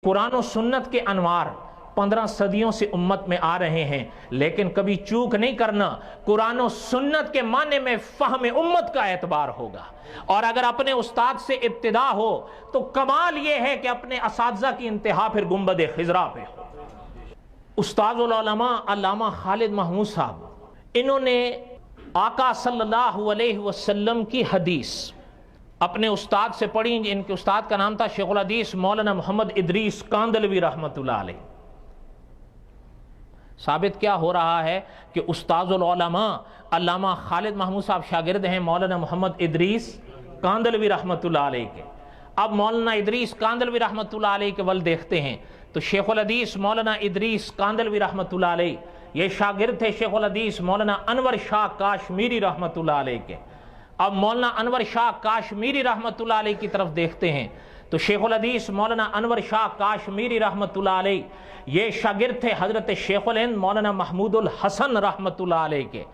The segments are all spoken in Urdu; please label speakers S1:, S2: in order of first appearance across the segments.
S1: قرآن و سنت کے انوار 15 صدیوں سے امت میں آ رہے ہیں، لیکن کبھی چوک نہیں کرنا، قرآن و سنت کے معنی میں فہم امت کا اعتبار ہوگا۔ اور اگر اپنے استاد سے ابتدا ہو تو کمال یہ ہے کہ اپنے اساتذہ کی انتہا پھر گنبد خضرا پہ ہو۔ استاد العلماء علامہ خالد محمود صاحب، انہوں نے آقا صلی اللہ علیہ وسلم کی حدیث اپنے استاد سے پڑھی۔ ان کے استاد کا نام تھا شیخ الحدیث مولانا محمد ادریس کاندلوی رحمۃ اللہ علیہ۔ ثابت کیا ہو رہا ہے کہ استاد العلماء علامہ خالد محمود صاحب شاگرد ہیں مولانا محمد ادریس کاندلوی رحمۃ اللہ علیہ کے۔ اب مولانا ادریس کاندلوی رحمۃ اللہ علیہ کے ول دیکھتے ہیں تو شیخ الحدیث مولانا ادریس کاندلوی رحمۃ اللہ علیہ یہ شاگرد تھے شیخ الحدیث مولانا انور شاہ کاشمیری رحمۃ اللہ علیہ کے۔ اب مولانا انور شاہ کاشمیری رحمۃ اللہ علیہ کی طرف دیکھتے ہیں تو شیخ الحدیث مولانا انور شاہ کاشمیری رحمۃ اللہ علیہ یہ شاگرد تھے حضرت شیخ الہند مولانا محمود الحسن رحمۃ اللہ علیہ کے۔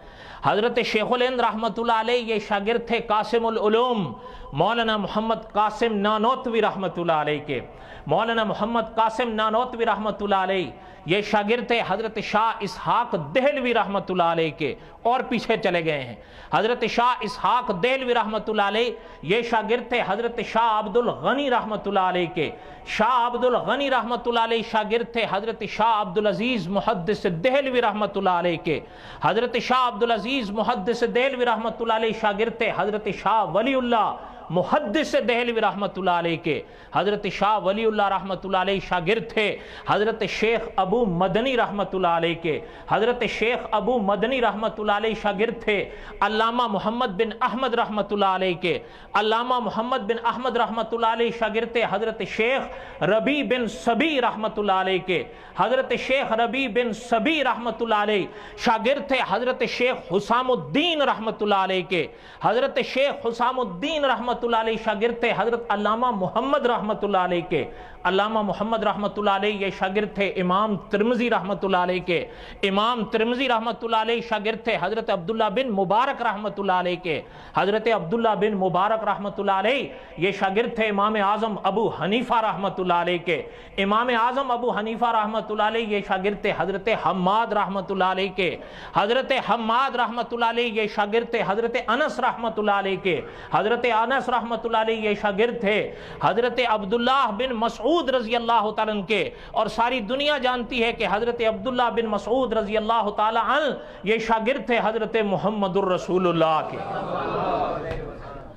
S1: حضرت شیخ الہند رحمۃ اللہ علیہ یہ شاگرد تھے قاسم العلوم مولانا محمد قاسم نانوتوی رحمۃ اللہ علیہ کے۔ مولانا محمد قاسم نانوتوی رحمۃ اللہ علیہ یہ شاگرد تھے حضرت شاہ اسحاق دہلوی رحمۃ اللہ علیہ کے، اور پیچھے چلے گئے ہیں۔ حضرت شاہ اسحاق دہلوی رحمۃ اللہ علیہ یہ شاگرد تھے حضرت شاہ عبد الغنی رحمۃ اللہ علیہ کے۔ شاہ عبد الغنی رحمۃ اللہ علیہ شاگرد تھے حضرت شاہ عبد العزیز محدث دہلوی رحمۃ اللہ علیہ کے۔ حضرت شاہ عبد العزیز محدث دہلوی رحمۃ اللہ علیہ شاگرد تھے حضرت شاہ ولی اللہ محدث دہلوی رحمۃ اللہ علیہ کے۔ حضرت شاہ ولی اللہ رحمۃ اللہ علیہ شاگرد تھے حضرت شیخ ابو مدنی رحمۃ اللہ علیہ کے۔ حضرت شیخ ابو مدنی رحمۃ اللہ علیہ شاگرد تھے علامہ محمد بن احمد رحمۃ اللہ علیہ کے۔ علامہ محمد بن احمد رحمۃ اللہ علیہ شاگرد تھے حضرت شیخ ربیع بن صبی رحمۃ اللہ علیہ کے۔ حضرت شیخ ربیع بن صبی رحمۃ اللہ علیہ شاگرد تھے حضرت شیخ حسام الدین رحمۃ اللہ علیہ کے۔ حضرت شیخ حسام الدین رحمۃ اللہ علیہ شاگرد تھے حضرت علامہ محمد رحمۃ اللہ علیہ کے۔ علامہ محمد رحمۃ اللہ علیہ یہ شاگرد تھے امام ترمذی رحمۃ اللہ علیہ کے۔ امام ترمذی رحمۃ اللہ علیہ شاگرد تھے حضرت عبداللہ بن مبارک رحمۃ اللہ علیہ کے۔ حضرت عبداللہ بن مبارک رحمۃ اللہ علیہ یہ شاگرد تھے امام اعظم ابو حنیفہ رحمۃ اللہ علیہ کے۔ امام اعظم ابو حنیفہ رحمۃ اللہ علیہ یہ شاگرد تھے حضرت حماد رحمۃ اللہ علیہ کے۔ حضرت حماد رحمۃ اللہ علیہ یہ شاگرد تھے حضرت انس رحمۃ اللہ علیہ کے۔ حضرت انس رحمۃ اللہ علیہ یہ شاگرد تھے حضرت عبداللہ بن مسعود رضی اللہ تعالیٰ عنہ کے۔ اور ساری دنیا جانتی ہے کہ حضرت عبداللہ بن مسعود رضی اللہ تعالیٰ عنہ یہ شاگرد تھے حضرت محمد الرسول اللہ کے۔